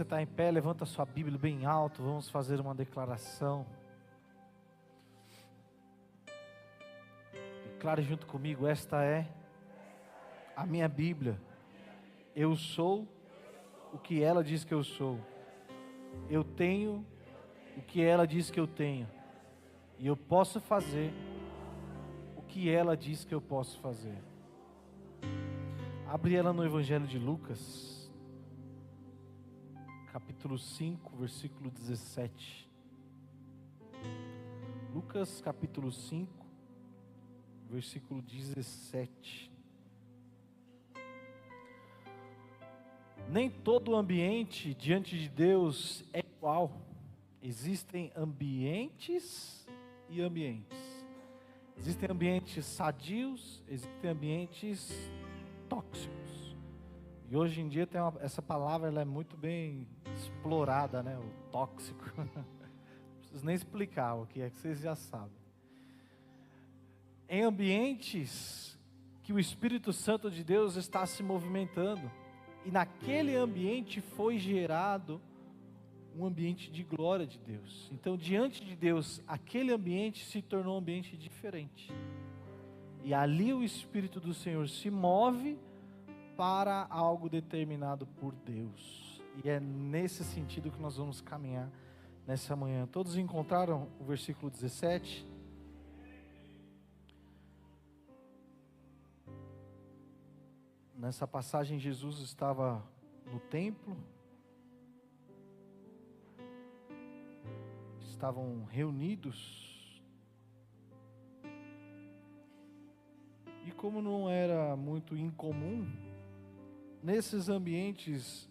Você está em pé, levanta a sua Bíblia bem alto, vamos fazer uma declaração. Declare junto comigo, esta é a minha Bíblia. Eu sou o que ela diz que eu sou. Eu tenho o que ela diz que eu tenho. E eu posso fazer o que ela diz que eu posso fazer. Abre ela no Evangelho de Lucas, capítulo 5, versículo 17. Lucas, capítulo 5, versículo 17. Nem todo ambiente diante de Deus é igual. Existem ambientes e ambientes. Existem ambientes sadios, existem ambientes tóxicos. E hoje em dia essa palavra ela é muito bem explorada, né? O tóxico. Não preciso nem explicar o que é, que vocês já sabem. Em ambientes que o Espírito Santo de Deus está se movimentando, e naquele ambiente foi gerado um ambiente de glória de Deus. Então, diante de Deus, aquele ambiente se tornou um ambiente diferente. E ali o Espírito do Senhor se move para algo determinado por Deus. E é nesse sentido que nós vamos caminhar nessa manhã. Todos encontraram o versículo 17? Nessa passagem, Jesus estava no templo. Estavam reunidos. E como não era muito incomum, nesses ambientes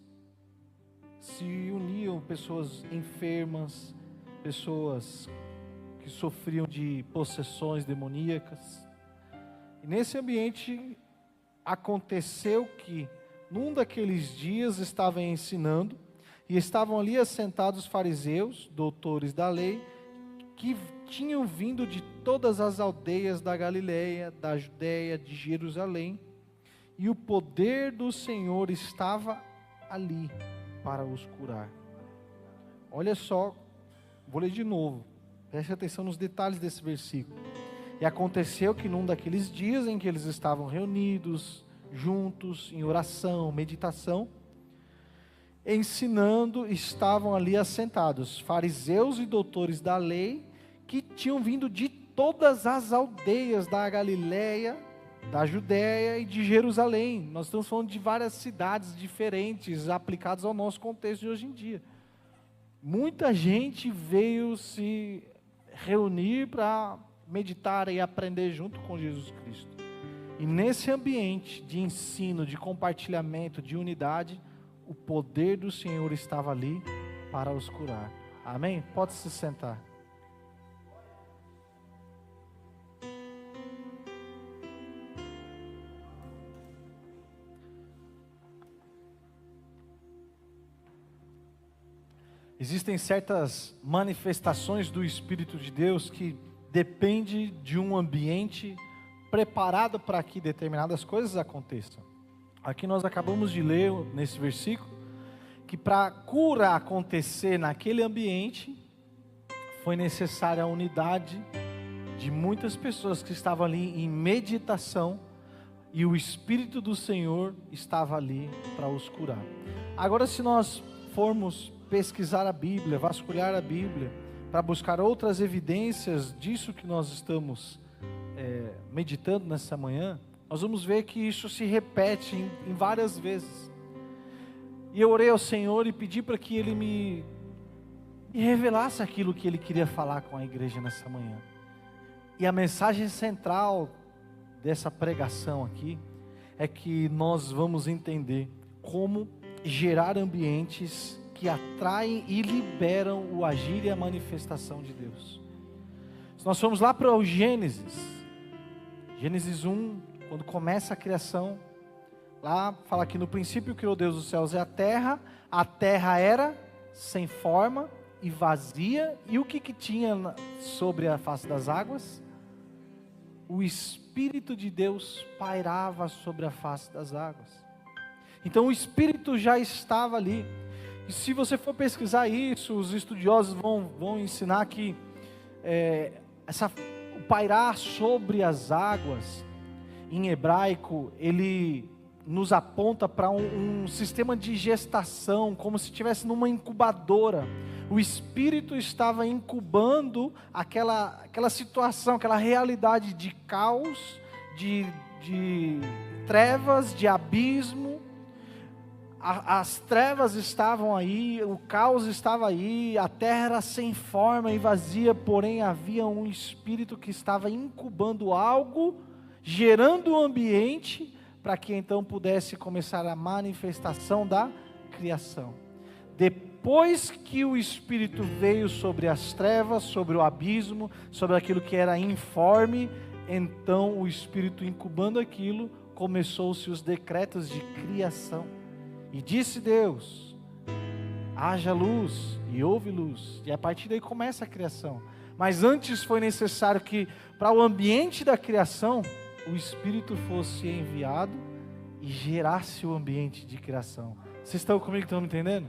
se uniam pessoas enfermas, pessoas que sofriam de possessões demoníacas. E nesse ambiente aconteceu que, num daqueles dias, estava ensinando, e estavam ali assentados fariseus, doutores da lei, que tinham vindo de todas as aldeias da Galileia, da Judeia, de Jerusalém, e o poder do Senhor estava ali para os curar. Olha só, vou ler de novo, preste atenção nos detalhes desse versículo. E aconteceu que num daqueles dias em que eles estavam reunidos, juntos, em oração, meditação, ensinando, estavam ali assentados fariseus e doutores da lei, que tinham vindo de todas as aldeias da Galileia, da Judéia e de Jerusalém. Nós estamos falando de várias cidades diferentes, aplicadas ao nosso contexto de hoje em dia. Muita gente veio se reunir para meditar e aprender junto com Jesus Cristo. E nesse ambiente de ensino, de compartilhamento, de unidade, o poder do Senhor estava ali para os curar. Amém? Pode se sentar. Existem certas manifestações do Espírito de Deus que dependem de um ambiente preparado para que determinadas coisas aconteçam. Aqui nós acabamos de ler nesse versículo que para a cura acontecer naquele ambiente foi necessária a unidade de muitas pessoas que estavam ali em meditação e o Espírito do Senhor estava ali para os curar. Agora, se nós formos pesquisar a Bíblia, vasculhar a Bíblia, para buscar outras evidências disso que nós estamos meditando nessa manhã, nós vamos ver que isso se repete em várias vezes. E eu orei ao Senhor e pedi para que Ele me revelasse aquilo que Ele queria falar com a igreja nessa manhã. E a mensagem central dessa pregação aqui é que nós vamos entender como gerar ambientes que atraem e liberam o agir e a manifestação de Deus. Se nós formos lá para o Gênesis 1, quando começa a criação, lá fala que no princípio criou Deus os céus e a terra era sem forma e vazia, e o que tinha sobre a face das águas? O Espírito de Deus pairava sobre a face das águas. Então o Espírito já estava ali. E se você for pesquisar isso, os estudiosos vão ensinar que o pairar sobre as águas, em hebraico, ele nos aponta para um sistema de gestação, como se estivesse numa incubadora. O Espírito estava incubando aquela situação, aquela realidade de caos, de trevas, de abismo. As trevas estavam aí, o caos estava aí, a terra era sem forma e vazia, porém havia um Espírito que estava incubando algo, gerando um ambiente, para que então pudesse começar a manifestação da criação. Depois que o Espírito veio sobre as trevas, sobre o abismo, sobre aquilo que era informe, então o Espírito incubando aquilo, começou-se os decretos de criação. E disse Deus: haja luz, e houve luz. E a partir daí começa a criação. Mas antes foi necessário que, para o ambiente da criação, o Espírito fosse enviado e gerasse o ambiente de criação. Vocês estão comigo, estão me entendendo?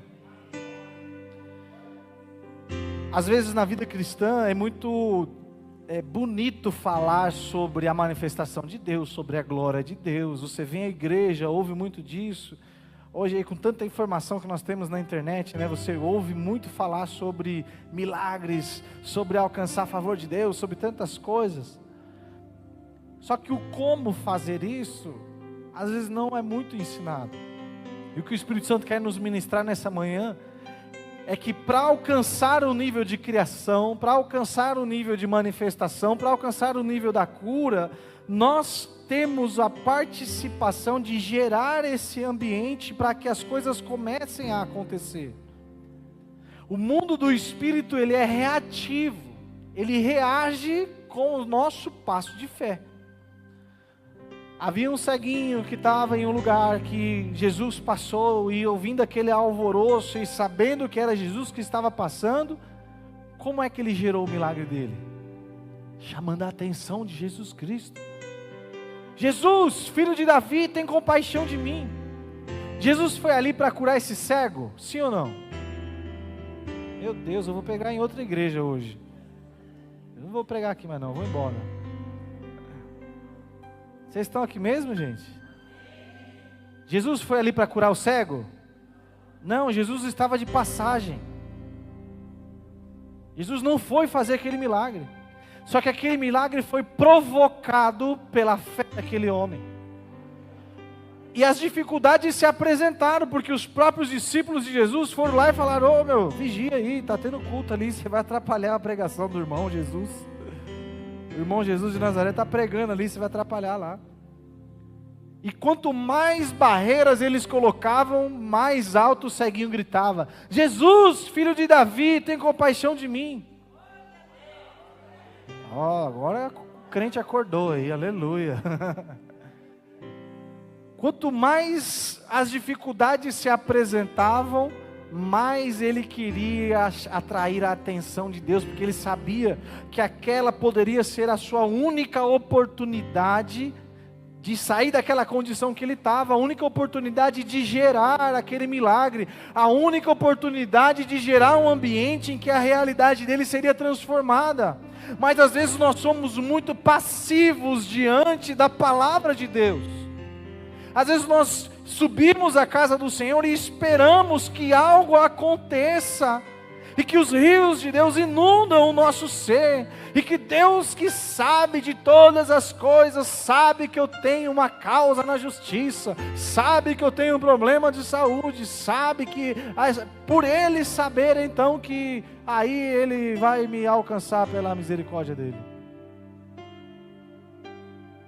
Às vezes na vida cristã é muito bonito falar sobre a manifestação de Deus, sobre a glória de Deus. Você vem à igreja, ouve muito disso. Hoje aí, com tanta informação que nós temos na internet, né, você ouve muito falar sobre milagres, sobre alcançar a favor de Deus, sobre tantas coisas. Só que o como fazer isso, às vezes não é muito ensinado. E o que o Espírito Santo quer nos ministrar nessa manhã é que para alcançar o nível de criação, para alcançar o nível de manifestação, para alcançar o nível da cura, nós temos a participação de gerar esse ambiente para que as coisas comecem a acontecer. O mundo do Espírito, ele é reativo, ele reage com o nosso passo de fé. Havia um ceguinho que estava em um lugar que Jesus passou, e ouvindo aquele alvoroço e sabendo que era Jesus que estava passando, como é que ele gerou o milagre dele? Chamando a atenção de Jesus Cristo. Jesus, filho de Davi, tem compaixão de mim. Jesus foi ali para curar esse cego? Sim ou não? Meu Deus, eu vou pregar em outra igreja hoje. Eu não vou pregar aqui mais não, vou embora. Vocês estão aqui mesmo, gente? Jesus foi ali para curar o cego? Não, Jesus estava de passagem. Jesus não foi fazer aquele milagre. Só que aquele milagre foi provocado pela fé daquele homem. E as dificuldades se apresentaram, porque os próprios discípulos de Jesus foram lá e falaram: ô meu, vigia aí, está tendo culto ali, você vai atrapalhar a pregação do irmão Jesus. O irmão Jesus de Nazaré está pregando ali, você vai atrapalhar lá. E quanto mais barreiras eles colocavam, mais alto o ceguinho gritava: Jesus, filho de Davi, tem compaixão de mim. Agora o crente acordou aí, aleluia. Quanto mais as dificuldades se apresentavam, mais ele queria atrair a atenção de Deus, porque ele sabia que aquela poderia ser a sua única oportunidade de sair daquela condição que ele estava, a única oportunidade de gerar aquele milagre, a única oportunidade de gerar um ambiente em que a realidade dele seria transformada. Mas às vezes nós somos muito passivos diante da palavra de Deus. Às vezes nós subimos à casa do Senhor e esperamos que algo aconteça, e que os rios de Deus inundam o nosso ser, e que Deus, que sabe de todas as coisas, sabe que eu tenho uma causa na justiça, sabe que eu tenho um problema de saúde, sabe que, por Ele saber então que aí Ele vai me alcançar pela misericórdia dEle.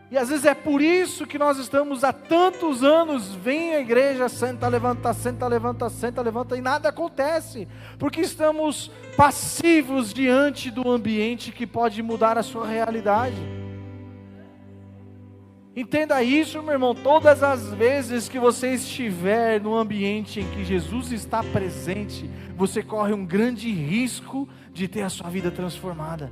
E às vezes é por isso que nós estamos há tantos anos, vem à igreja, senta, levanta, senta, levanta, senta, levanta, e nada acontece, porque estamos passivos diante do ambiente que pode mudar a sua realidade. Entenda isso, meu irmão, todas as vezes que você estiver no ambiente em que Jesus está presente, você corre um grande risco de ter a sua vida transformada.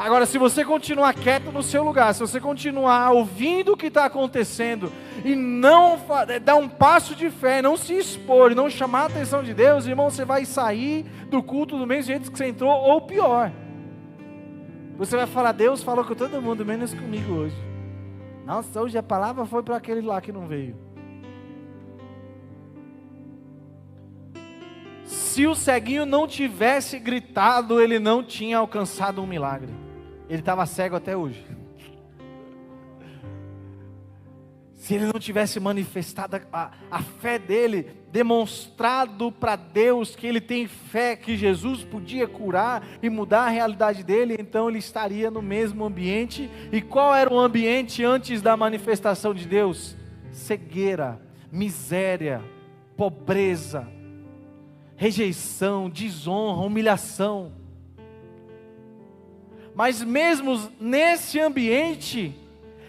Agora, se você continuar quieto no seu lugar, se você continuar ouvindo o que está acontecendo e não dar um passo de fé, não se expor, não chamar a atenção de Deus, irmão, você vai sair do culto do mesmo jeito que você entrou, ou pior. Você vai falar: Deus falou com todo mundo, menos comigo hoje. Nossa, hoje a palavra foi para aquele lá que não veio. Se o ceguinho não tivesse gritado, ele não tinha alcançado um milagre. Ele estava cego até hoje. Se ele não tivesse manifestado a fé dele, demonstrado para Deus que ele tem fé, que Jesus podia curar e mudar a realidade dele, então ele estaria no mesmo ambiente. E qual era o ambiente antes da manifestação de Deus? Cegueira, miséria, pobreza, rejeição, desonra, humilhação. Mas mesmo nesse ambiente,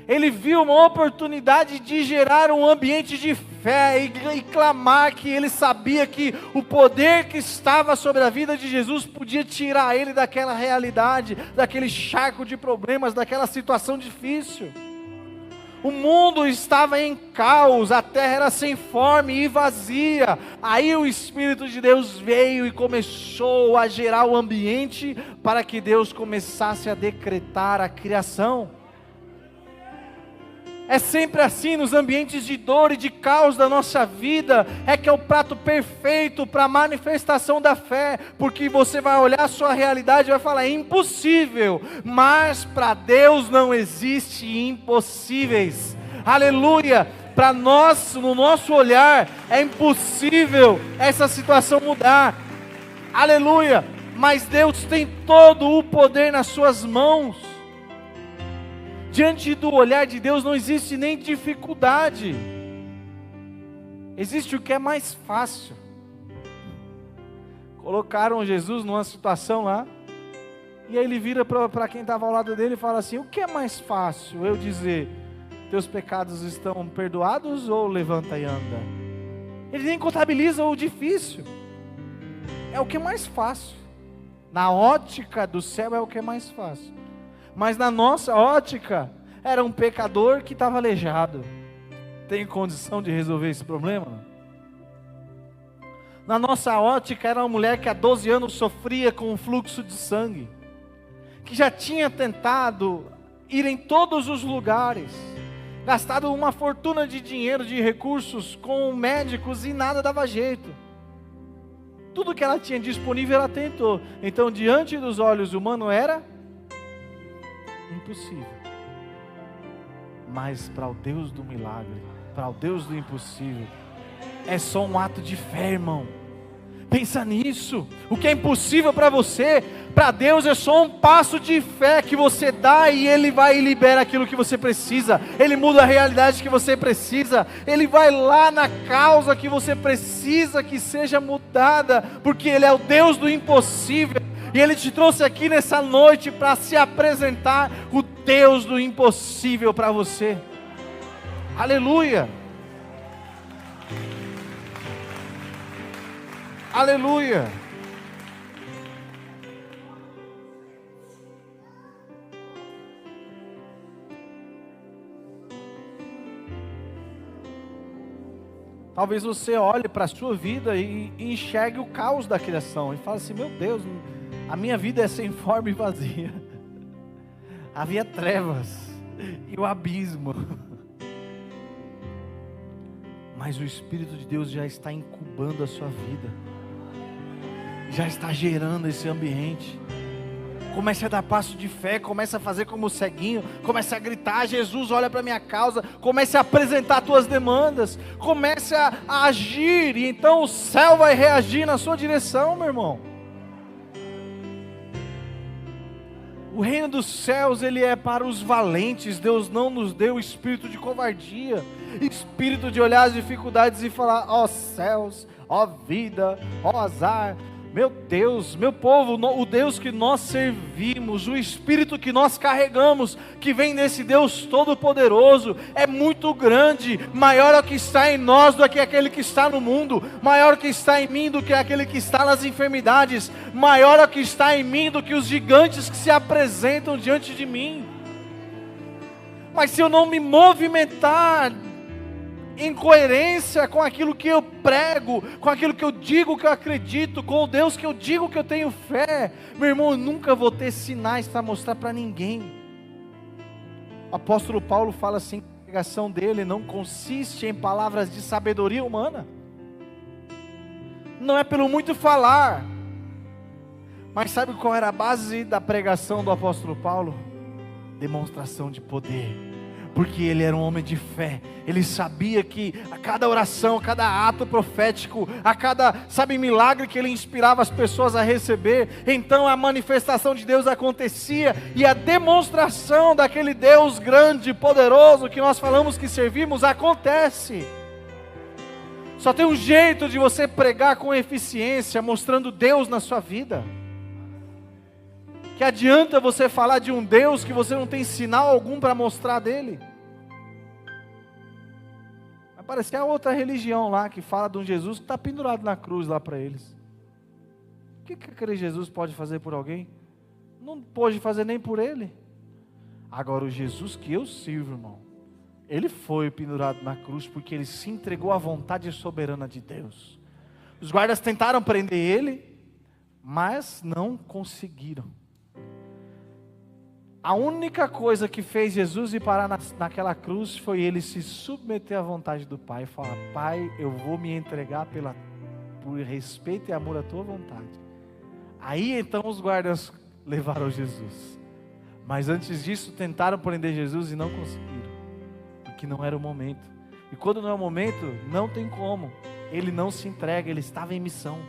ele viu uma oportunidade de gerar um ambiente de fé e clamar que ele sabia que o poder que estava sobre a vida de Jesus podia tirar ele daquela realidade, daquele charco de problemas, daquela situação difícil. O mundo estava em caos, a terra era sem forma e vazia. Aí o Espírito de Deus veio e começou a gerar o ambiente para que Deus começasse a decretar a criação. É sempre assim nos ambientes de dor e de caos da nossa vida, é que é o prato perfeito para a manifestação da fé, porque você vai olhar a sua realidade e vai falar: é impossível, mas para Deus não existe impossíveis. Aleluia! Para nós, no nosso olhar, é impossível essa situação mudar. Aleluia! Mas Deus tem todo o poder nas suas mãos. Diante do olhar de Deus não existe nem dificuldade. Existe o que é mais fácil. Colocaram Jesus numa situação lá, e aí ele vira para quem estava ao lado dele e fala assim: o que é mais fácil? Eu dizer: teus pecados estão perdoados, ou levanta e anda? Ele nem contabiliza o difícil. É o que é mais fácil. Na ótica do céu é o que é mais fácil. Mas na nossa ótica, era um pecador que estava aleijado. Tem condição de resolver esse problema? Na nossa ótica, era uma mulher que há 12 anos sofria com um fluxo de sangue, que já tinha tentado ir em todos os lugares, gastado uma fortuna de dinheiro, de recursos com médicos, e nada dava jeito. Tudo que ela tinha disponível ela tentou. Então, diante dos olhos humanos era impossível. Mas para o Deus do milagre, para o Deus do impossível, é só um ato de fé, irmão. Pensa nisso. O que é impossível para você, para Deus é só um passo de fé que você dá, e Ele vai e libera aquilo que você precisa. Ele muda a realidade que você precisa. Ele vai lá na causa que você precisa que seja mudada, porque Ele é o Deus do impossível. E Ele te trouxe aqui nessa noite para se apresentar o Deus do impossível para você. Aleluia! Aleluia! Talvez você olhe para a sua vida e enxergue o caos da criação e fale assim: meu Deus, a minha vida é sem forma e vazia. Havia trevas e o abismo. Mas o Espírito de Deus já está incubando a sua vida, já está gerando esse ambiente. Comece a dar passo de fé, comece a fazer como o ceguinho, comece a gritar: Jesus, olha para a minha causa. Comece a apresentar as tuas demandas, comece a agir, e então o céu vai reagir na sua direção, meu irmão. O reino dos céus, ele é para os valentes. Deus não nos deu espírito de covardia, espírito de olhar as dificuldades e falar: ó céus, ó vida, ó azar. Meu Deus, meu povo, o Deus que nós servimos, o Espírito que nós carregamos, que vem desse Deus Todo-Poderoso, é muito grande, maior é o que está em nós do que aquele que está no mundo, maior é o que está em mim do que aquele que está nas enfermidades, maior é o que está em mim do que os gigantes que se apresentam diante de mim. Mas se eu não me movimentar em coerência com aquilo que eu prego, com aquilo que eu digo que eu acredito, com o Deus que eu digo que eu tenho fé, meu irmão, eu nunca vou ter sinais para mostrar para ninguém. O apóstolo Paulo fala assim, que a pregação dele não consiste em palavras de sabedoria humana, não é pelo muito falar, mas sabe qual era a base da pregação do apóstolo Paulo? Demonstração de poder. Porque ele era um homem de fé, ele sabia que a cada oração, a cada ato profético, a cada, milagre que ele inspirava as pessoas a receber, então a manifestação de Deus acontecia, e a demonstração daquele Deus grande, poderoso, que nós falamos que servimos, acontece. Só tem um jeito de você pregar com eficiência, mostrando Deus na sua vida. Que adianta você falar de um Deus que você não tem sinal algum para mostrar dele? Vai parecer a outra religião lá que fala de um Jesus que está pendurado na cruz lá para eles. O que aquele Jesus pode fazer por alguém? Não pode fazer nem por ele. Agora o Jesus que eu sirvo, irmão, ele foi pendurado na cruz porque ele se entregou à vontade soberana de Deus. Os guardas tentaram prender ele, mas não conseguiram. A única coisa que fez Jesus ir parar naquela cruz foi ele se submeter à vontade do Pai e falar: Pai, eu vou me entregar por respeito e amor à tua vontade. Aí então os guardas levaram Jesus. Mas antes disso tentaram prender Jesus e não conseguiram, porque não era o momento. E quando não é o momento, não tem como. Ele não se entrega, ele estava em missão.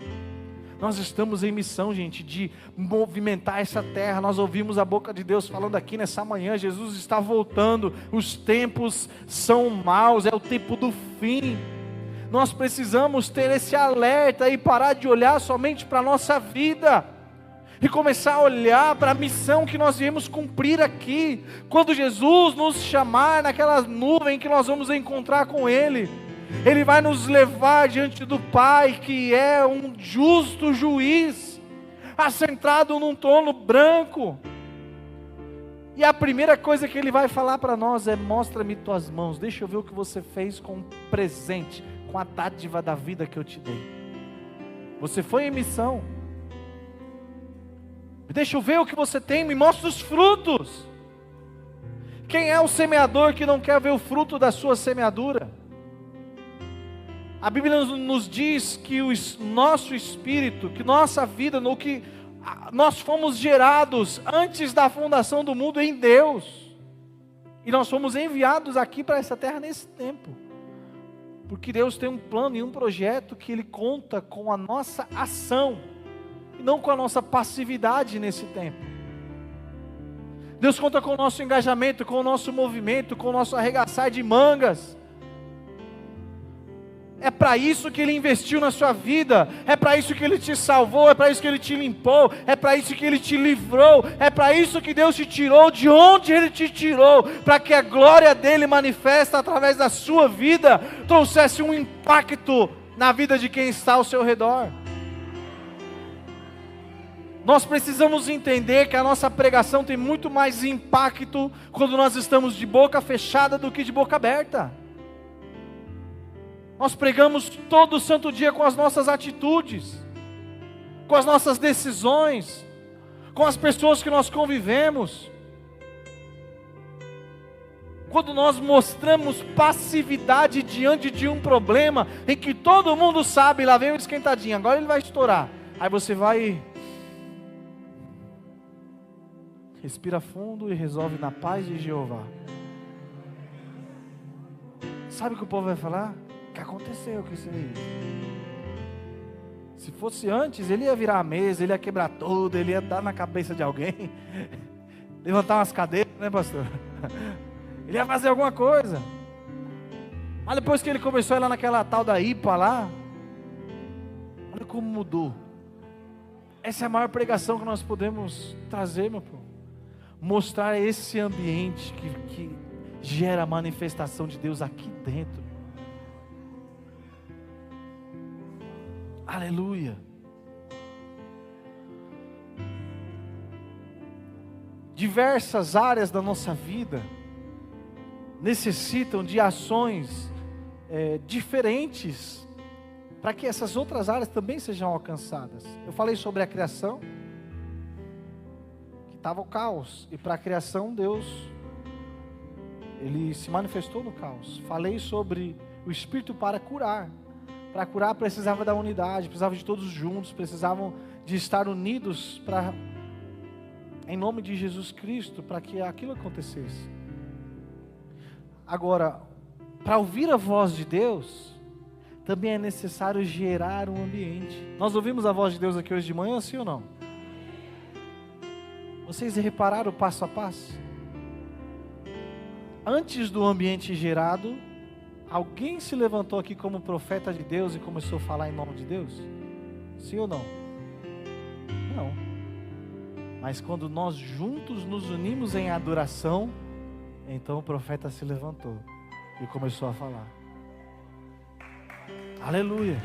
Nós estamos em missão, gente, de movimentar essa terra. Nós ouvimos a boca de Deus falando aqui nessa manhã, Jesus está voltando, os tempos são maus, é o tempo do fim. Nós precisamos ter esse alerta e parar de olhar somente para a nossa vida, e começar a olhar para a missão que nós viemos cumprir aqui. Quando Jesus nos chamar naquela nuvem que nós vamos encontrar com Ele, Ele vai nos levar diante do Pai, que é um justo juiz, assentado num trono branco. E a primeira coisa que Ele vai falar para nós é: mostra-me tuas mãos, deixa eu ver o que você fez com o presente, com a dádiva da vida que eu te dei. Você foi em missão, deixa eu ver o que você tem, me mostra os frutos. Quem é o semeador que não quer ver o fruto da sua semeadura? A Bíblia nos diz que o nosso espírito, que nossa vida, no que nós fomos gerados antes da fundação do mundo em Deus, e nós fomos enviados aqui para essa terra nesse tempo, porque Deus tem um plano e um projeto que Ele conta com a nossa ação, e não com a nossa passividade nesse tempo. Deus conta com o nosso engajamento, com o nosso movimento, com o nosso arregaçar de mangas. É para isso que Ele investiu na sua vida, é para isso que Ele te salvou, é para isso que Ele te limpou, é para isso que Ele te livrou, é para isso que Deus te tirou de onde Ele te tirou, para que a glória dEle manifesta através da sua vida, trouxesse um impacto na vida de quem está ao seu redor. Nós precisamos entender que a nossa pregação tem muito mais impacto quando nós estamos de boca fechada do que de boca aberta. Nós pregamos todo santo dia com as nossas atitudes, com as nossas decisões, com as pessoas que nós convivemos. Quando nós mostramos passividade diante de um problema, em que todo mundo sabe, lá vem o esquentadinho, agora ele vai estourar. Aí você vai, respira fundo e resolve na paz de Jeová. Sabe o que o povo vai falar? O que aconteceu com isso aí? Se fosse antes, ele ia virar a mesa, ele ia quebrar tudo, ele ia dar na cabeça de alguém, levantar umas cadeiras, né, pastor? Ele ia fazer alguma coisa. Mas depois que ele começou a ir lá naquela tal da IPA lá, olha como mudou. Essa é a maior pregação que nós podemos trazer, meu povo. Mostrar esse ambiente que gera a manifestação de Deus aqui dentro. Aleluia. Diversas áreas da nossa vida necessitam de ações diferentes para que essas outras áreas também sejam alcançadas. Eu falei sobre a criação, que estava o caos, e para a criação Deus, Ele se manifestou no caos. Falei sobre o Espírito para curar. Para curar precisava da unidade, precisava de todos juntos, precisavam de estar unidos em nome de Jesus Cristo, para que aquilo acontecesse. Agora, para ouvir a voz de Deus, também é necessário gerar um ambiente. Nós ouvimos a voz de Deus aqui hoje de manhã, sim ou não? Vocês repararam o passo a passo? Antes do ambiente gerado, alguém se levantou aqui como profeta de Deus e começou a falar em nome de Deus? Sim ou não? Não. Mas quando nós juntos nos unimos em adoração, então o profeta se levantou e começou a falar. Aleluia.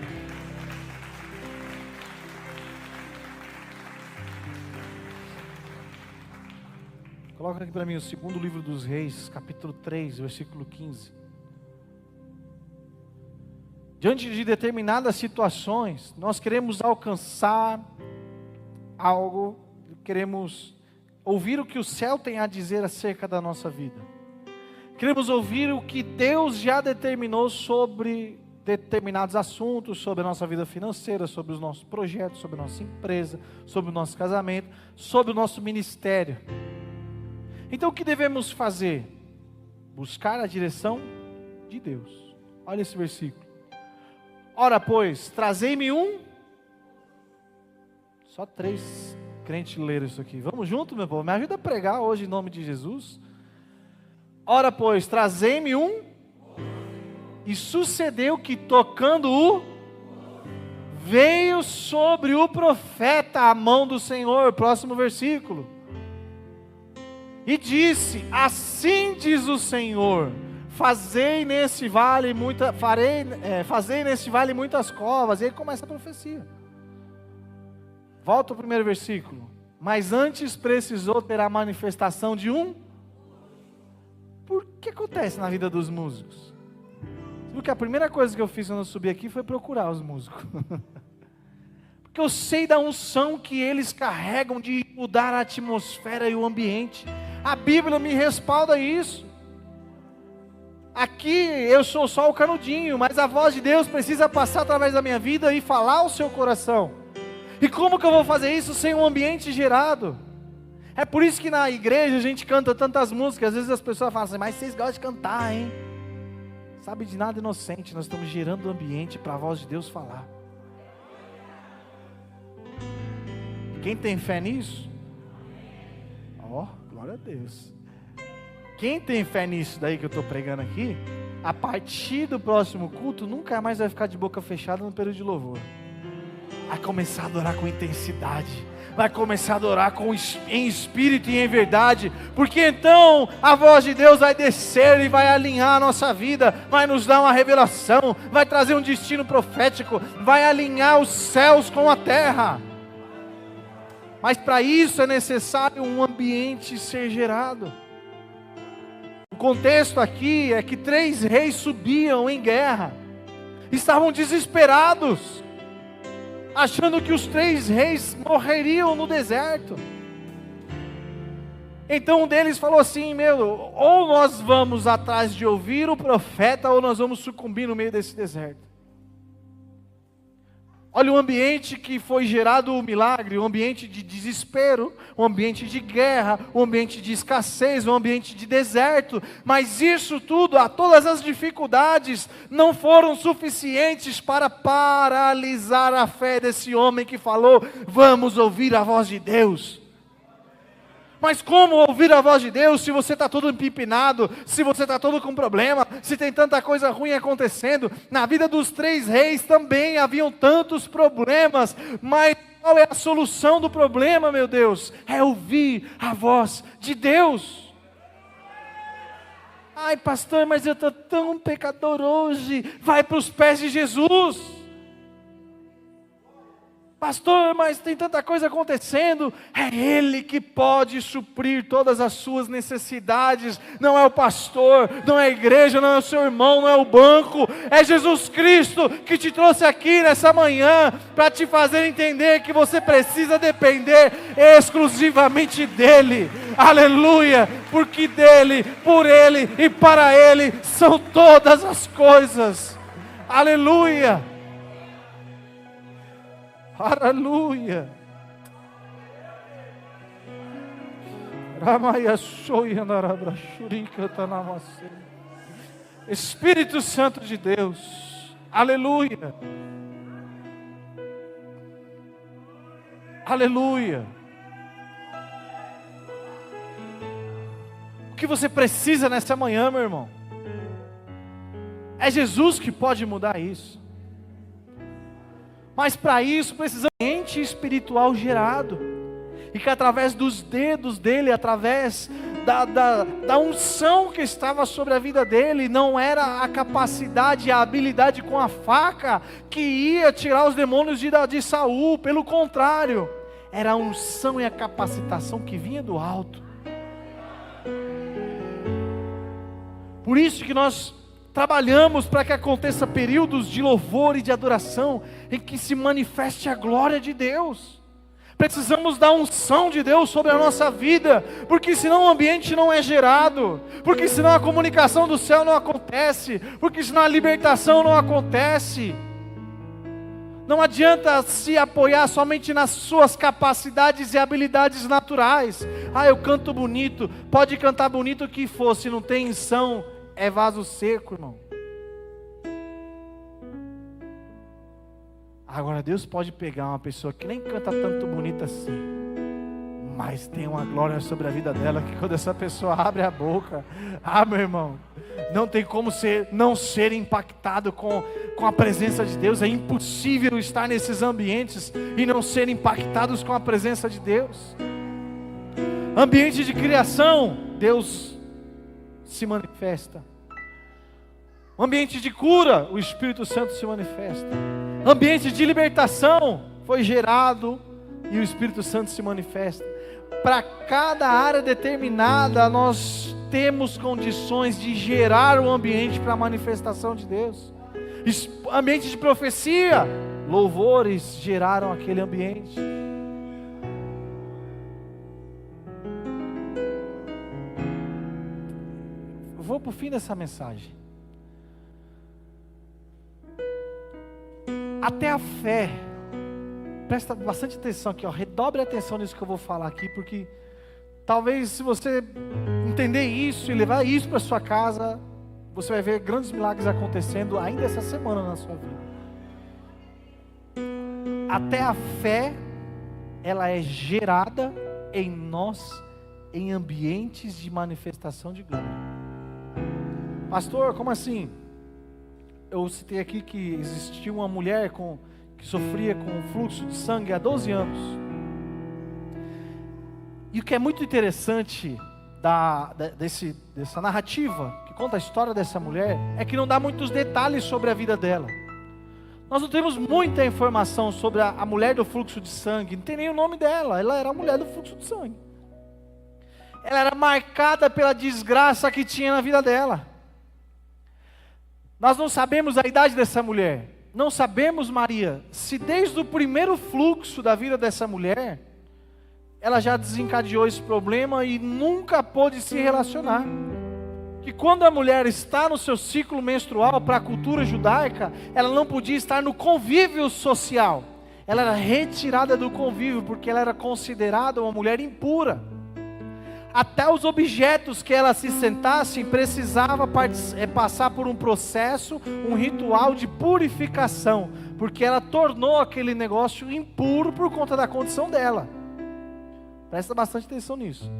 Coloca aqui para mim o segundo livro dos Reis, capítulo 3, versículo 15. Diante de determinadas situações, nós queremos alcançar algo, queremos ouvir o que o céu tem a dizer acerca da nossa vida. Queremos ouvir o que Deus já determinou sobre determinados assuntos, sobre a nossa vida financeira, sobre os nossos projetos, sobre a nossa empresa, sobre o nosso casamento, sobre o nosso ministério. Então o que devemos fazer? Buscar a direção de Deus. Olha esse versículo. Ora, pois, trazei-me Só 3 crentes leram isso aqui. Vamos junto, meu povo? Me ajuda a pregar hoje em nome de Jesus. Ora, pois, trazei-me E sucedeu que tocando veio sobre o profeta a mão do Senhor. Próximo versículo. E disse, assim diz o Senhor, fazei nesse vale muitas covas. E aí começa a profecia. Volta ao primeiro versículo. Mas antes precisou ter a manifestação de Por que acontece na vida dos músicos? Porque a primeira coisa que eu fiz quando eu subi aqui foi procurar os músicos. Porque eu sei da unção que eles carregam de mudar a atmosfera e o ambiente. A Bíblia me respalda isso. Aqui eu sou só o canudinho, mas a voz de Deus precisa passar através da minha vida e falar ao seu coração. E como que eu vou fazer isso sem um ambiente gerado? É por isso que na igreja a gente canta tantas músicas. Às vezes as pessoas falam assim, mas vocês gostam de cantar, hein? Sabe de nada inocente, nós estamos gerando o ambiente para a voz de Deus falar. Quem tem fé nisso? Ó, glória a Deus. Quem tem fé nisso daí que eu estou pregando aqui, a partir do próximo culto, nunca mais vai ficar de boca fechada no período de louvor. Vai começar a adorar com intensidade. Vai começar a adorar em espírito e em verdade. Porque então a voz de Deus vai descer e vai alinhar a nossa vida. Vai nos dar uma revelação. Vai trazer um destino profético. Vai alinhar os céus com a terra. Mas para isso é necessário um ambiente ser gerado. O contexto aqui é que 3 reis subiam em guerra. Estavam desesperados, achando que os 3 reis morreriam no deserto. Então um deles falou assim, ou nós vamos atrás de ouvir o profeta, ou nós vamos sucumbir no meio desse deserto. Olha o ambiente que foi gerado o milagre, um ambiente de desespero, um ambiente de guerra, um ambiente de escassez, um ambiente de deserto. Mas isso tudo, todas as dificuldades, não foram suficientes para paralisar a fé desse homem que falou, vamos ouvir a voz de Deus. Mas como ouvir a voz de Deus se você está todo empipinado, se você está todo com problema, se tem tanta coisa ruim acontecendo? Na vida dos 3 reis também haviam tantos problemas, mas Qual é a solução do problema, meu Deus? É ouvir a voz de Deus. Ai, pastor, mas eu estou tão pecador hoje. Vai para os pés de Jesus. Pastor, mas tem tanta coisa acontecendo. É Ele que pode suprir todas as suas necessidades. Não é o pastor, não é a igreja, não é o seu irmão, não é o banco. É Jesus Cristo que te trouxe aqui nessa manhã para te fazer entender que você precisa depender exclusivamente dEle. Aleluia! Porque dEle, por Ele e para Ele são todas as coisas. Aleluia! Aleluia. Espírito Santo de Deus. Aleluia. Aleluia. O que você precisa nessa manhã, meu irmão? É Jesus que pode mudar isso. Mas para isso precisa de um ambiente espiritual gerado. E que através dos dedos dele, através da unção que estava sobre a vida dele, não era a capacidade, a habilidade com a faca que ia tirar os demônios de Saul. Pelo contrário, era a unção e a capacitação que vinha do alto. Por isso que nós trabalhamos para que aconteça períodos de louvor e de adoração, em que se manifeste a glória de Deus. Precisamos da unção de Deus sobre a nossa vida, porque senão o ambiente não é gerado, porque senão a comunicação do céu não acontece, porque senão a libertação não acontece. Não adianta se apoiar somente nas suas capacidades e habilidades naturais. Ah, eu canto bonito, pode cantar bonito o que for, se não tem unção, é vaso seco, irmão. Agora Deus pode pegar uma pessoa que nem canta tanto bonito assim, mas tem uma glória sobre a vida dela, que quando essa pessoa abre a boca, meu irmão, não tem como não ser impactado com a presença de Deus. É impossível estar nesses ambientes e não ser impactados com a presença de Deus. Ambiente de criação, Deus se manifesta. Ambiente de cura, o Espírito Santo se manifesta. Ambiente de libertação, foi gerado e o Espírito Santo se manifesta. Para cada área determinada, nós temos condições de gerar um ambiente para a manifestação de Deus. Ambiente de profecia, louvores geraram aquele ambiente. Eu vou para o fim dessa mensagem. Até a fé, presta bastante atenção aqui, redobre a atenção nisso que eu vou falar aqui, porque talvez se você entender isso e levar isso para sua casa, você vai ver grandes milagres acontecendo ainda essa semana na sua vida. Até a fé, ela é gerada em nós, em ambientes de manifestação de glória. Pastor, como assim? Eu citei aqui que existia uma mulher que sofria com fluxo de sangue há 12 anos. E o que é muito interessante dessa narrativa, que conta a história dessa mulher, é que não dá muitos detalhes sobre a vida dela. Nós não temos muita informação sobre a mulher do fluxo de sangue, não tem nem o nome dela, ela era a mulher do fluxo de sangue. Ela era marcada pela desgraça que tinha na vida dela. Nós não sabemos a idade dessa mulher, não sabemos, Maria, se desde o primeiro fluxo da vida dessa mulher, ela já desencadeou esse problema e nunca pôde se relacionar. Que quando a mulher está no seu ciclo menstrual, para a cultura judaica, ela não podia estar no convívio social, ela era retirada do convívio, porque ela era considerada uma mulher impura. Até os objetos que ela se sentasse precisava passar por um processo, um ritual de purificação, porque ela tornou aquele negócio impuro por conta da condição dela. Presta bastante atenção nisso.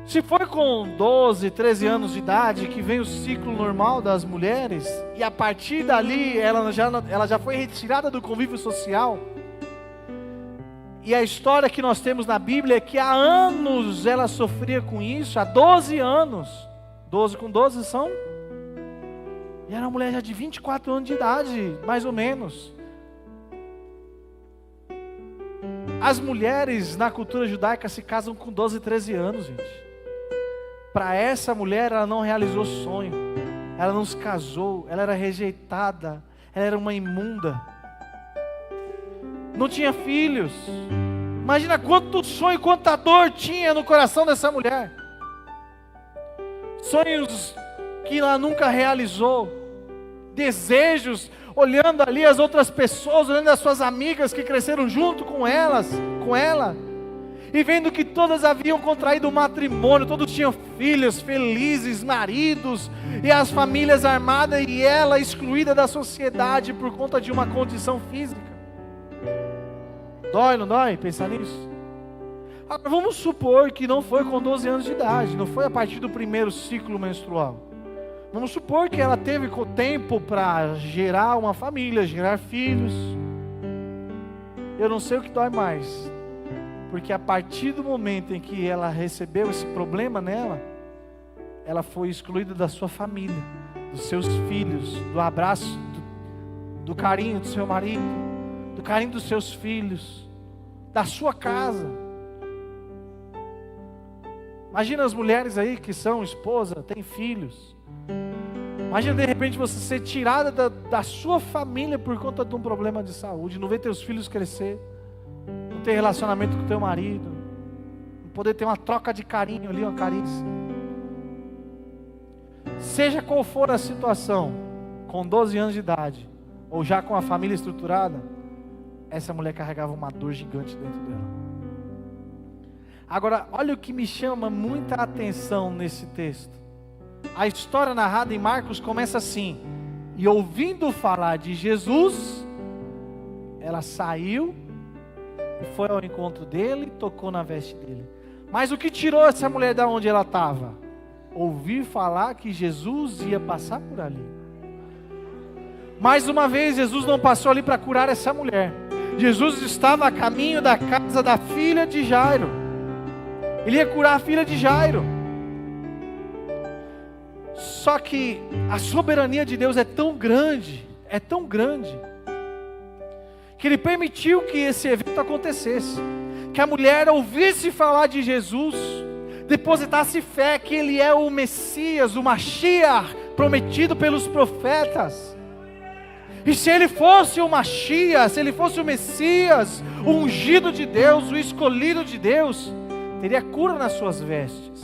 Se for com 12, 13 anos de idade que vem o ciclo normal das mulheres, e a partir dali ela já foi retirada do convívio social, E a história que nós temos na Bíblia é que há anos ela sofria com isso, há 12 anos. 12 com 12 são? E era uma mulher já de 24 anos de idade, mais ou menos. As mulheres na cultura judaica se casam com 12, 13 anos, gente. Para essa mulher, ela não realizou sonho. Ela não se casou, ela era rejeitada, ela era uma imunda. Não tinha filhos. Imagina quanto sonho, quanta dor tinha no coração dessa mulher. Sonhos que ela nunca realizou. Desejos, olhando ali as outras pessoas, olhando as suas amigas que cresceram junto com ela, e vendo que todas haviam contraído matrimônio, todos tinham filhos felizes, maridos, e as famílias armadas, e ela excluída da sociedade por conta de uma condição física. Dói, não dói pensar nisso? Agora vamos supor que não foi com 12 anos de idade, não foi a partir do primeiro ciclo menstrual. Vamos supor que ela teve tempo para gerar uma família, gerar filhos. Eu não sei o que dói mais, porque a partir do momento em que ela recebeu esse problema nela, ela foi excluída da sua família, dos seus filhos, do abraço, do carinho do seu marido, do carinho dos seus filhos, da sua casa. Imagina as mulheres aí que são esposa, têm filhos. Imagina de repente você ser tirada da sua família por conta de um problema de saúde, não ver teus filhos crescer, não ter relacionamento com teu marido, não poder ter uma troca de carinho ali, uma carícia. Seja qual for a situação, com 12 anos de idade, ou já com a família estruturada, essa mulher carregava uma dor gigante dentro dela. Agora, olha o que me chama muita atenção nesse texto. A história narrada em Marcos começa assim: e ouvindo falar de Jesus, ela saiu e foi ao encontro dele, tocou na veste dele. Mas o que tirou essa mulher da onde ela estava? Ouvir falar que Jesus ia passar por ali. Mais uma vez, Jesus não passou ali para curar essa mulher. Jesus estava a caminho da casa da filha de Jairo. Ele ia curar a filha de Jairo. Só que a soberania de Deus é tão grande, que Ele permitiu que esse evento acontecesse, que a mulher ouvisse falar de Jesus, depositasse fé que Ele é o Messias, o Mashiach, prometido pelos profetas. E se Ele fosse o Mashiach, se Ele fosse o Messias, o ungido de Deus, o escolhido de Deus, teria cura nas suas vestes.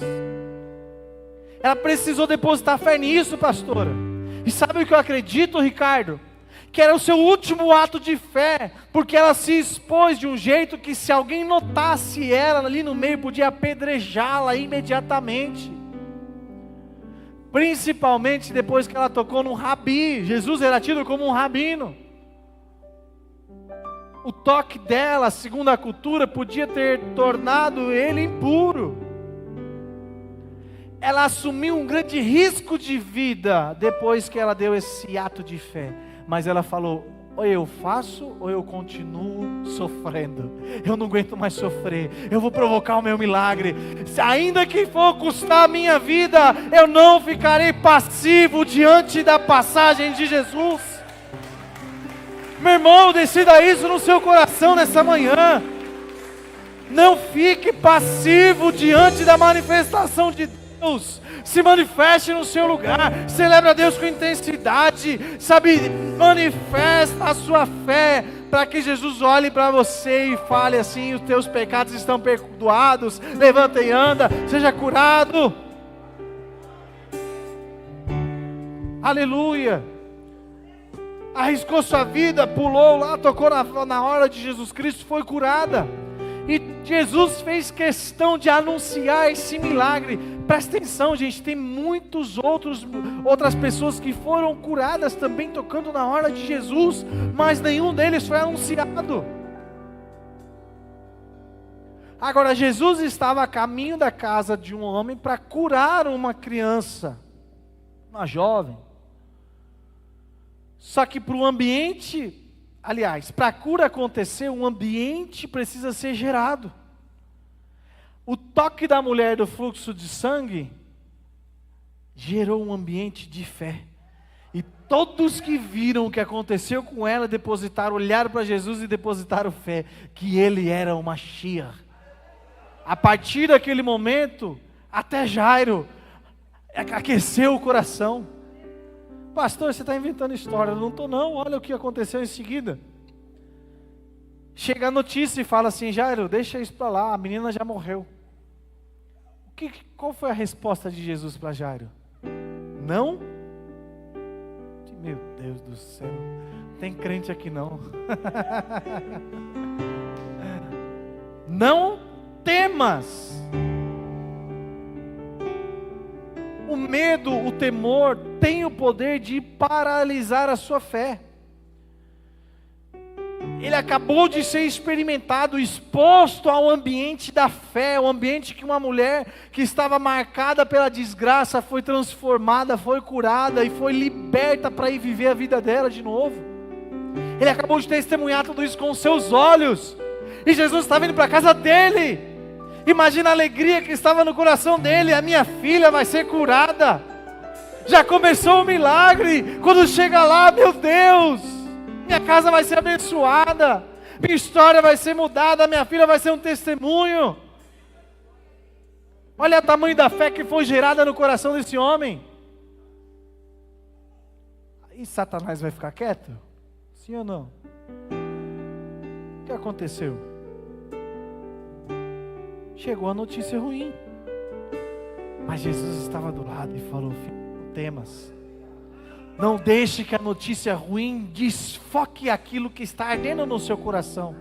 Ela precisou depositar fé nisso, pastora. E sabe o que eu acredito, Ricardo? Que era o seu último ato de fé, porque ela se expôs de um jeito que se alguém notasse ela ali no meio, podia apedrejá-la imediatamente. Principalmente depois que ela tocou num rabi. Jesus era tido como um rabino. O toque dela, segundo a cultura, podia ter tornado ele impuro. Ela assumiu um grande risco de vida depois que ela deu esse ato de fé. Mas ela falou: ou eu faço ou eu continuo sofrendo. Eu não aguento mais sofrer. Eu vou provocar o meu milagre. Ainda que for custar a minha vida, eu não ficarei passivo diante da passagem de Jesus. Meu irmão, decida isso no seu coração nessa manhã. Não fique passivo diante da manifestação de Deus. Se manifeste no seu lugar, celebre a Deus com intensidade, sabe, manifesta a sua fé, para que Jesus olhe para você e fale assim: os teus pecados estão perdoados, levanta e anda, seja curado. Aleluia. Arriscou sua vida, pulou lá, tocou na hora de Jesus Cristo, foi curada. E Jesus fez questão de anunciar esse milagre. Presta atenção, gente, tem outras pessoas que foram curadas também tocando na hora de Jesus, mas nenhum deles foi anunciado. Agora, Jesus estava a caminho da casa de um homem para curar uma criança, uma jovem. Só que para o ambiente Aliás, para a cura acontecer, um ambiente precisa ser gerado. O toque da mulher do fluxo de sangue gerou um ambiente de fé. E todos que viram o que aconteceu com ela, depositaram, olharam para Jesus e depositaram fé, que ele era o Mashiach. A partir daquele momento, até Jairo aqueceu o coração. Pastor, você está inventando história. Eu não estou não, olha o que aconteceu em seguida. Chega a notícia e fala assim: Jairo, deixa isso para lá, a menina já morreu. Qual foi a resposta de Jesus para Jairo? Não? Meu Deus do céu, não tem crente aqui não. Não temas. O medo, o temor tem o poder de paralisar a sua fé. Ele acabou de ser experimentado, exposto ao ambiente da fé, o ambiente que uma mulher que estava marcada pela desgraça foi transformada, foi curada e foi liberta para ir viver a vida dela de novo. Ele acabou de testemunhar tudo isso com os seus olhos, e Jesus estava indo para a casa dele. Imagina a alegria que estava no coração dele: a minha filha vai ser curada, já começou o milagre. Quando chega lá, meu Deus, minha casa vai ser abençoada, minha história vai ser mudada, minha filha vai ser um testemunho. Olha o tamanho da fé que foi gerada no coração desse homem. E Satanás vai ficar quieto? Sim ou não? O que aconteceu? Chegou a notícia ruim, mas Jesus estava do lado e falou: filho, não temas. Não deixe que a notícia ruim desfoque aquilo que está ardendo no seu coração.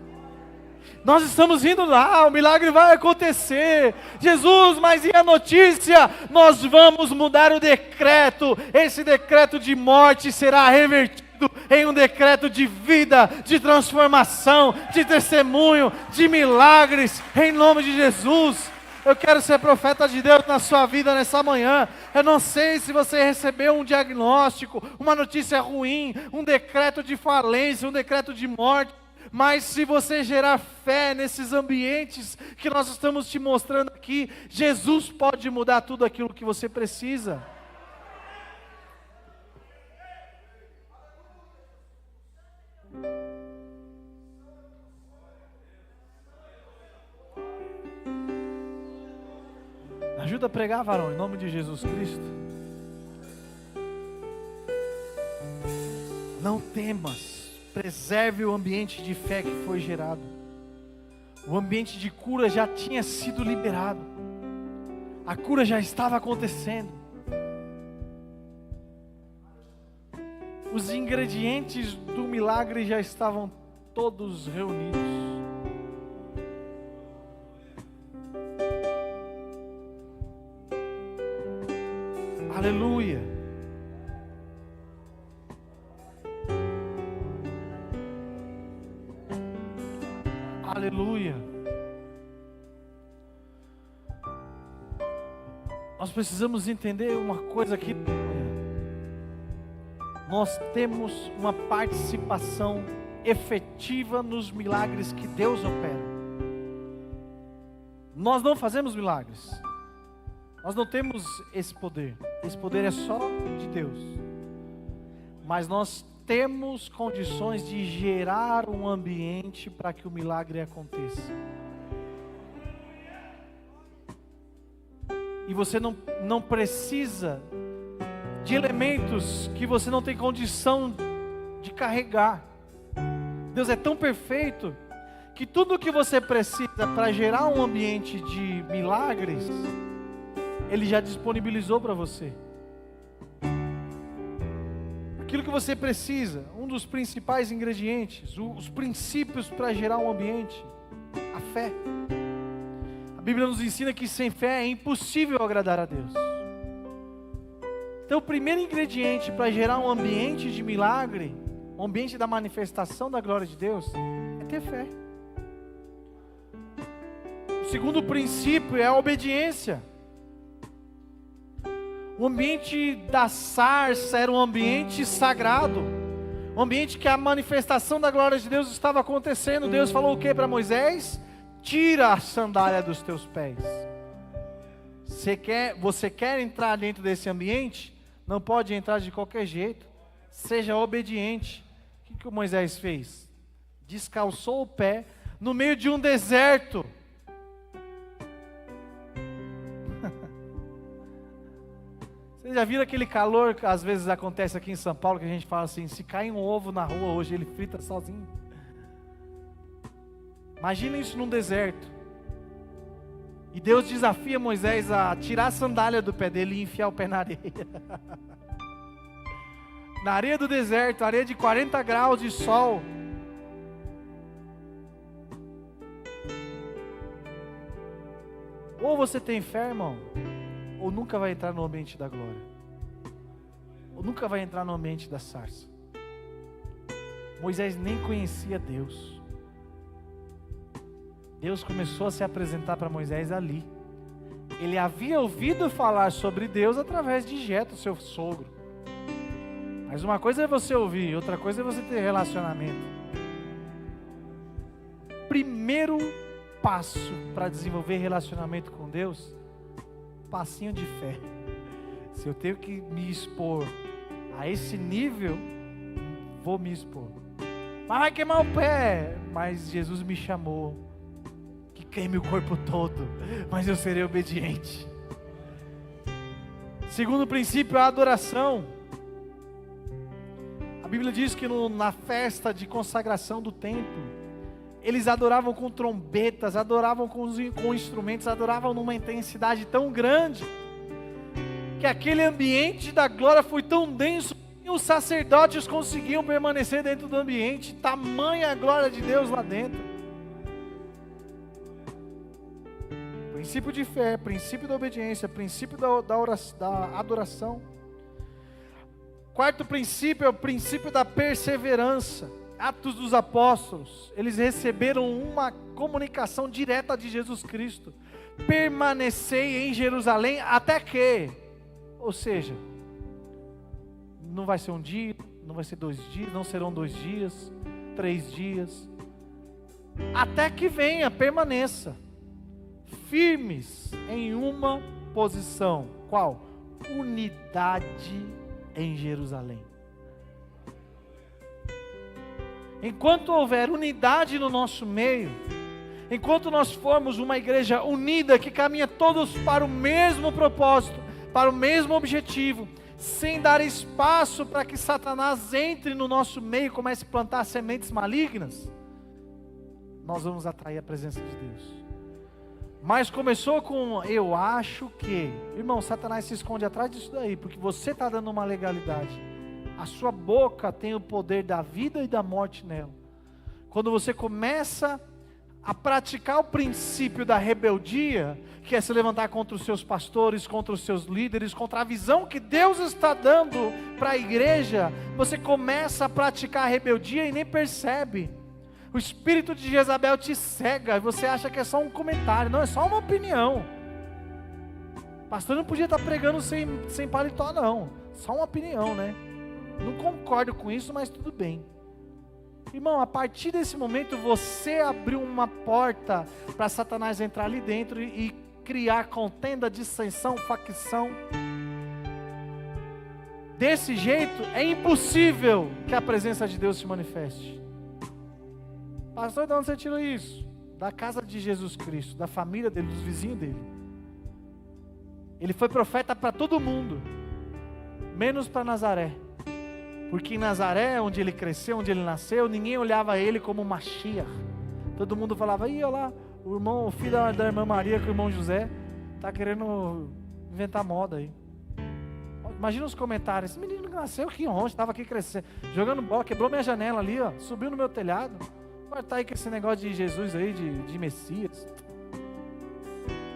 Nós estamos indo lá, o milagre vai acontecer. Jesus, mas e a notícia? Nós vamos mudar o decreto. Esse decreto de morte será revertido em um decreto de vida, de transformação, de testemunho, de milagres, em nome de Jesus. Eu quero ser profeta de Deus na sua vida nessa manhã. Eu não sei se você recebeu um diagnóstico, uma notícia ruim, um decreto de falência, um decreto de morte, mas se você gerar fé nesses ambientes que nós estamos te mostrando aqui, Jesus pode mudar tudo aquilo que você precisa. Ajuda a pregar, varão, em nome de Jesus Cristo. Não temas, preserve o ambiente de fé que foi gerado. O ambiente de cura já tinha sido liberado. A cura já estava acontecendo. Os ingredientes do milagre já estavam todos reunidos. Aleluia. Aleluia. Nós precisamos entender uma coisa aqui. Nós temos uma participação efetiva nos milagres que Deus opera. Nós não fazemos milagres. Nós não temos esse poder. Esse poder é só de Deus. Mas nós temos condições de gerar um ambiente para que o milagre aconteça. E você não precisa de elementos que você não tem condição de carregar. Deus é tão perfeito que tudo o que você precisa para gerar um ambiente de milagres, Ele já disponibilizou para você. Aquilo que você precisa, um dos principais ingredientes, os princípios para gerar um ambiente, a fé. A Bíblia nos ensina que sem fé é impossível agradar a Deus. Então o primeiro ingrediente para gerar um ambiente de milagre, um ambiente da manifestação da glória de Deus, é ter fé. O segundo princípio é a obediência. O ambiente da sarça era um ambiente sagrado. Um ambiente que a manifestação da glória de Deus estava acontecendo. Deus falou o que para Moisés? Tira a sandália dos teus pés. Você quer entrar dentro desse ambiente? Não pode entrar de qualquer jeito. Seja obediente. O que o Moisés fez? Descalçou o pé no meio de um deserto. Vocês já viram aquele calor que às vezes acontece aqui em São Paulo, que a gente fala assim, se cai um ovo na rua hoje, ele frita sozinho. Imagina isso num deserto. E Deus desafia Moisés a tirar a sandália do pé dele e enfiar o pé na areia. Na areia do deserto, areia de 40 graus de sol. Ou você tem fé, irmão, ou nunca vai entrar no ambiente da glória. Ou nunca vai entrar no ambiente da sarça. Moisés nem conhecia Deus. Deus começou a se apresentar para Moisés ali. Ele havia ouvido falar sobre Deus através de Jetro, seu sogro. Mas uma coisa é você ouvir, outra coisa é você ter relacionamento. Primeiro passo para desenvolver relacionamento com Deus, passinho de fé. Se eu tenho que me expor a esse nível, vou me expor. Mas vai queimar o pé. Mas Jesus me chamou, que queime o corpo todo, mas eu serei obediente. Segundo princípio, a adoração. A Bíblia diz que na festa de consagração do templo, eles adoravam com trombetas, adoravam com instrumentos, adoravam numa intensidade tão grande, que aquele ambiente da glória foi tão denso, que os sacerdotes conseguiam permanecer dentro do ambiente, tamanha a glória de Deus lá dentro. Princípio de fé, princípio da obediência, princípio da adoração. Quarto princípio é o princípio da perseverança. Atos dos Apóstolos, eles receberam uma comunicação direta de Jesus Cristo: permanecei em Jerusalém até que, ou seja, não vai ser um dia, não vai ser 2 dias, não serão 2 dias, 3 dias, até que venha, permaneça, firmes em uma posição, qual? Unidade em Jerusalém. Enquanto houver unidade no nosso meio, enquanto nós formos uma igreja unida, que caminha todos para o mesmo propósito, para o mesmo objetivo, sem dar espaço para que Satanás entre no nosso meio e comece a plantar sementes malignas, nós vamos atrair a presença de Deus. Mas começou com, eu acho que, irmão, Satanás se esconde atrás disso daí, porque você está dando uma legalidade. A sua boca tem o poder da vida e da morte nela. Quando você começa a praticar o princípio da rebeldia, que é se levantar contra os seus pastores, contra os seus líderes, contra a visão que Deus está dando para a igreja, você começa a praticar a rebeldia e nem percebe. O espírito de Jezabel te cega e você acha que é só um comentário. Não, é só uma opinião. O pastor não podia estar pregando sem paletó, não. Só uma opinião, né? Não concordo com isso, mas tudo bem. Irmão, a partir desse momento você abriu uma porta para Satanás entrar ali dentro e criar contenda, dissensão, facção. Desse jeito é impossível que a presença de Deus se manifeste. Pastor, de onde você tirou isso? Da casa de Jesus Cristo, da família dele, dos vizinhos dele. Ele foi profeta para todo mundo, menos para Nazaré. Porque em Nazaré, onde ele cresceu, onde ele nasceu, ninguém olhava ele como Mashiach. Todo mundo falava, olha lá, o filho da irmã Maria com o irmão José, está querendo inventar moda aí. Imagina os comentários, esse menino que nasceu aqui ontem, estava aqui crescendo, jogando bola, quebrou minha janela ali, ó, subiu no meu telhado. Agora está aí com esse negócio de Jesus aí, de Messias.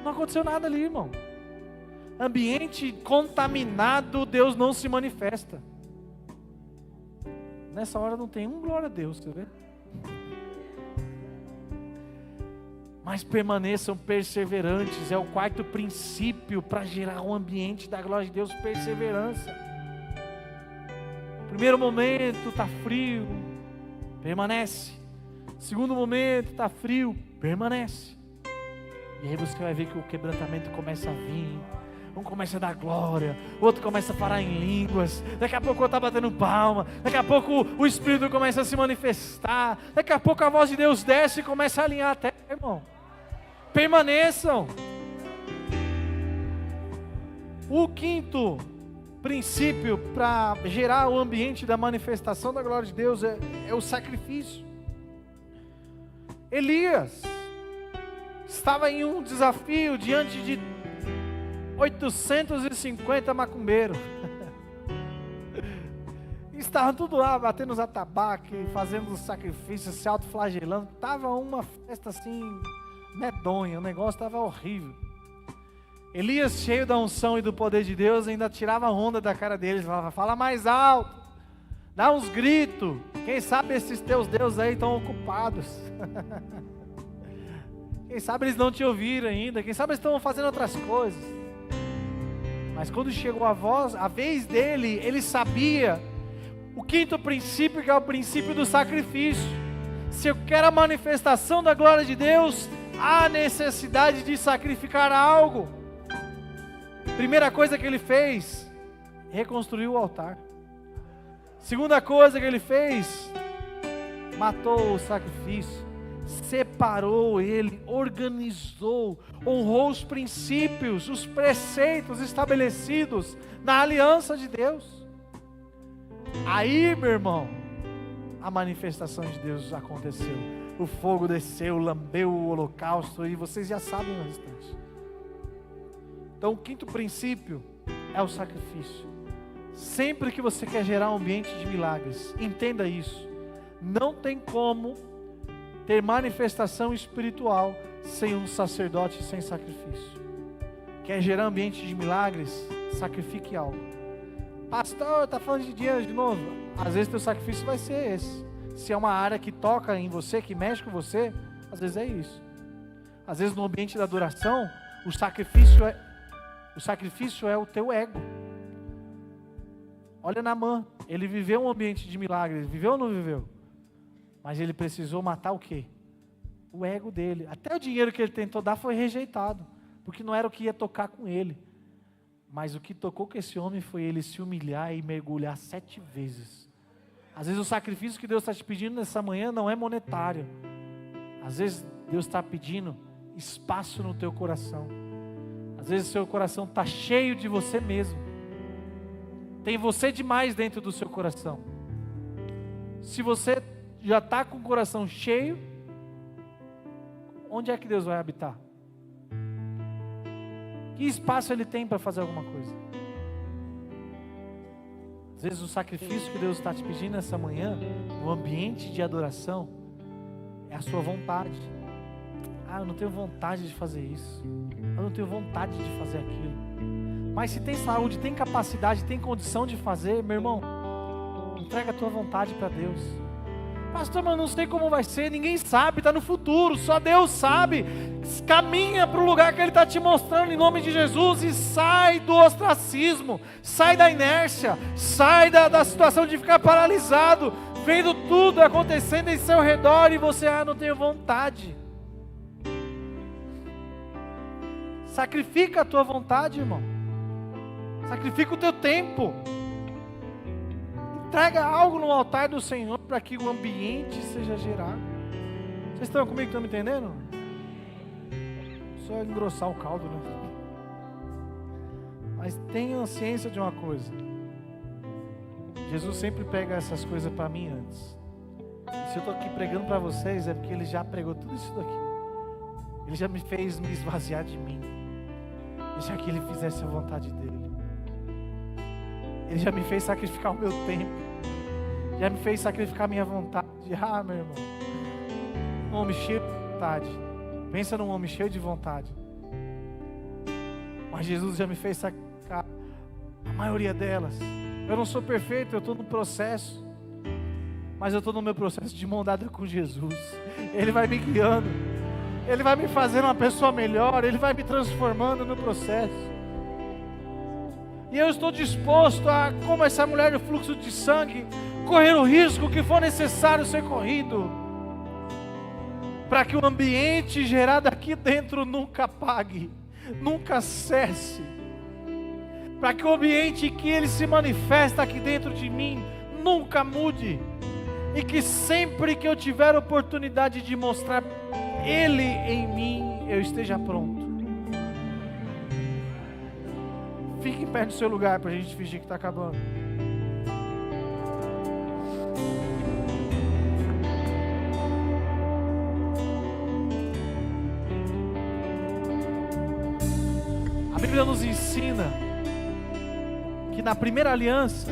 Não aconteceu nada ali, irmão. Ambiente contaminado, Deus não se manifesta. Nessa hora não tem glória a Deus, você vê? Mas permaneçam perseverantes, é o quarto princípio para gerar um ambiente da glória de Deus, perseverança. Primeiro momento está frio, permanece. Segundo momento está frio, permanece. E aí você vai ver que o quebrantamento começa a vir. Um começa a dar glória, o outro começa a falar em línguas, daqui a pouco o outro está batendo palma, daqui a pouco o Espírito começa a se manifestar, daqui a pouco a voz de Deus desce e começa a alinhar a terra, irmão. Permaneçam. O quinto princípio para gerar o ambiente da manifestação da glória de Deus é o sacrifício. Elias estava em um desafio diante de 850 macumbeiros. Estavam tudo lá, batendo os atabaques, fazendo os sacrifícios, se autoflagelando. Estava uma festa assim, medonha, o negócio estava horrível. Elias, cheio da unção e do poder de Deus, ainda tirava onda da cara deles, falava: fala mais alto, dá uns gritos, quem sabe esses teus deuses aí estão ocupados. Quem sabe eles não te ouviram ainda, quem sabe eles estão fazendo outras coisas. Mas quando chegou a vez dele, ele sabia o quinto princípio, que é o princípio do sacrifício. Se eu quero a manifestação da glória de Deus, há necessidade de sacrificar algo. Primeira coisa que ele fez, reconstruiu o altar. Segunda coisa que ele fez, matou o sacrifício. Separou ele, organizou, honrou os princípios, os preceitos estabelecidos na aliança de Deus. Aí, meu irmão, a manifestação de Deus aconteceu. O fogo desceu, lambeu o holocausto, e vocês já sabem o restante. Então, o quinto princípio é o sacrifício. Sempre que você quer gerar um ambiente de milagres, entenda isso. Não tem como ter manifestação espiritual sem um sacerdote, sem sacrifício. Quer gerar ambiente de milagres? Sacrifique algo. Pastor, está falando de dinheiro de novo? Às vezes teu sacrifício vai ser esse. Se é uma área que toca em você, que mexe com você, às vezes é isso. Às vezes no ambiente da adoração, o sacrifício é o teu ego. Olha Naamã, ele viveu um ambiente de milagres, viveu ou não viveu? Mas ele precisou matar o quê? O ego dele. Até o dinheiro que ele tentou dar foi rejeitado, porque não era o que ia tocar com ele. Mas o que tocou com esse homem foi ele se humilhar e mergulhar 7 vezes. Às vezes o sacrifício que Deus está te pedindo nessa manhã não é monetário. Às vezes Deus está pedindo espaço no teu coração. Às vezes o seu coração está cheio de você mesmo. Tem você demais dentro do seu coração. Se você já está com o coração cheio, onde é que Deus vai habitar? Que espaço Ele tem para fazer alguma coisa? Às vezes o sacrifício que Deus está te pedindo nessa manhã, no ambiente de adoração, é a sua vontade. Ah, eu não tenho vontade de fazer isso. Eu não tenho vontade de fazer aquilo. Mas se tem saúde, tem capacidade, tem condição de fazer, meu irmão, entrega a tua vontade para Deus. Pastor, mas eu não sei como vai ser, ninguém sabe, está no futuro, só Deus sabe. Caminha para o lugar que Ele está te mostrando em nome de Jesus e sai do ostracismo, sai da inércia, sai da situação de ficar paralisado, vendo tudo acontecendo em seu redor e você, não tenho vontade. Sacrifica a tua vontade, irmão. Sacrifica o teu tempo. Entrega algo no altar do Senhor para que o ambiente seja gerado. Vocês estão comigo, estão me entendendo? Só engrossar o caldo, né? Mas tenham ciência de uma coisa. Jesus sempre pega essas coisas para mim antes. E se eu estou aqui pregando para vocês, é porque Ele já pregou tudo isso daqui. Ele já me fez me esvaziar de mim. Deixar que Ele fizesse a vontade dEle. Ele já me fez sacrificar o meu tempo. Já me fez sacrificar a minha vontade. Meu irmão. Um homem cheio de vontade. Pensa num homem cheio de vontade. Mas Jesus já me fez sacrificar a maioria delas. Eu não sou perfeito, eu estou no processo. Mas eu estou no meu processo de mão dada com Jesus. Ele vai me guiando. Ele vai me fazendo uma pessoa melhor. Ele vai me transformando no processo. E eu estou disposto a, como essa mulher do fluxo de sangue, correr o risco que for necessário ser corrido, para que o ambiente gerado aqui dentro nunca apague, nunca cesse, para que o ambiente que Ele se manifesta aqui dentro de mim nunca mude, e que sempre que eu tiver oportunidade de mostrar Ele em mim, eu esteja pronto. Fique em pé no seu lugar para a gente fingir que está acabando. A Bíblia nos ensina que na primeira aliança,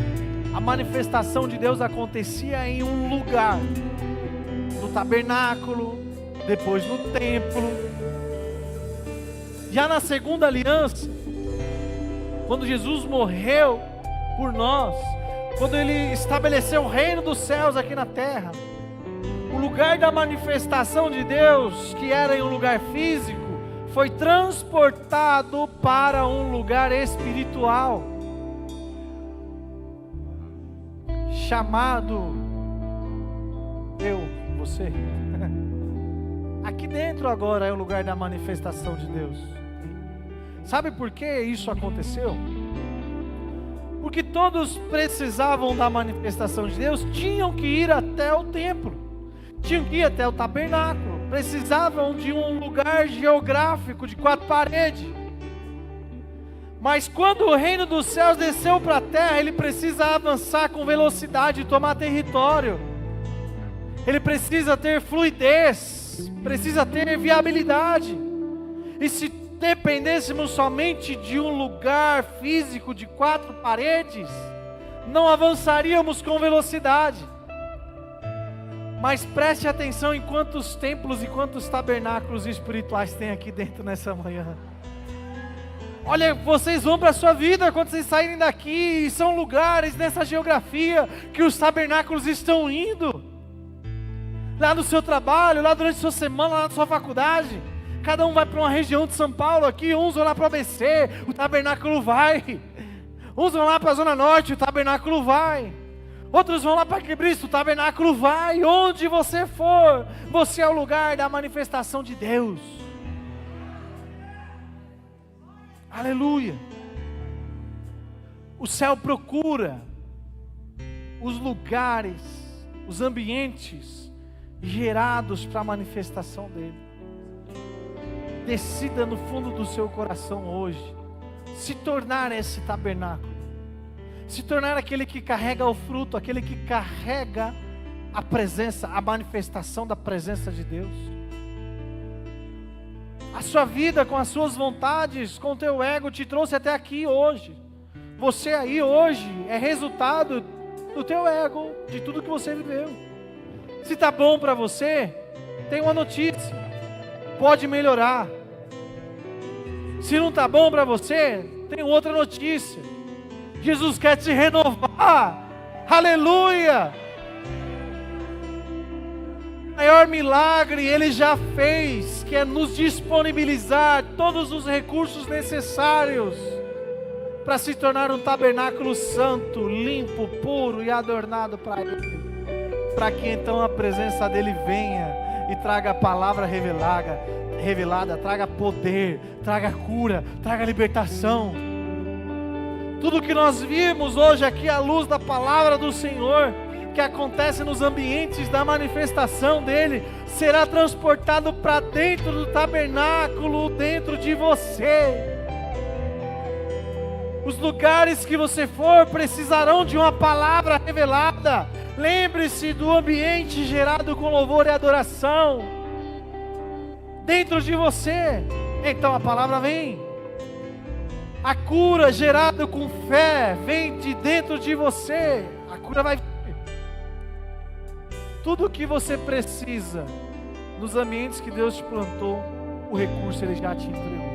a manifestação de Deus acontecia em um lugar, no tabernáculo, depois no templo. Já na segunda aliança, quando Jesus morreu por nós, quando Ele estabeleceu o reino dos céus aqui na terra, o lugar da manifestação de Deus, que era em um lugar físico, foi transportado para um lugar espiritual, chamado você. Aqui dentro agora é o lugar da manifestação de Deus. Sabe por que isso aconteceu? Porque todos precisavam da manifestação de Deus, tinham que ir até o templo, tinham que ir até o tabernáculo, precisavam de um lugar geográfico de 4 paredes. Mas quando o reino dos céus desceu para a terra, ele precisa avançar com velocidade e tomar território. Ele precisa ter fluidez, precisa ter viabilidade. E se dependêssemos somente de um lugar físico de 4 paredes, não avançaríamos com velocidade. Mas preste atenção em quantos templos e quantos tabernáculos espirituais tem aqui dentro nessa manhã. Olha, vocês vão para a sua vida quando vocês saírem daqui, e são lugares nessa geografia que os tabernáculos estão indo. Lá no seu trabalho, lá durante a sua semana, lá na sua faculdade. Cada um vai para uma região de São Paulo aqui, uns vão lá para o ABC, o tabernáculo vai. Uns vão lá para a Zona Norte, o tabernáculo vai. Outros vão lá para Cristo, o tabernáculo vai. Onde você for, você é o lugar da manifestação de Deus. Aleluia. O céu procura os lugares, os ambientes gerados para a manifestação dele. Decida no fundo do seu coração hoje se tornar esse tabernáculo, se tornar aquele que carrega o fruto, aquele que carrega a presença, a manifestação da presença de Deus. A sua vida com as suas vontades, com o teu ego te trouxe até aqui hoje. Você aí hoje é resultado do teu ego, de tudo que você viveu. Se está bom para você, tem uma notícia: pode melhorar. Se não está bom para você, tem outra notícia: Jesus quer te renovar. Aleluia! O maior milagre Ele já fez, que é nos disponibilizar todos os recursos necessários para se tornar um tabernáculo santo, limpo, puro e adornado para Ele, para que então a presença dEle venha e traga a palavra revelada, traga poder, traga cura, traga libertação. Tudo que nós vimos hoje aqui à luz da palavra do Senhor, que acontece nos ambientes da manifestação dEle, será transportado para dentro do tabernáculo, dentro de você. Os lugares que você for precisarão de uma palavra revelada. Lembre-se do ambiente gerado com louvor e adoração dentro de você. Então a palavra vem. A cura gerada com fé vem de dentro de você. A cura vai vir. Tudo o que você precisa nos ambientes que Deus te plantou, o recurso Ele já te entregou.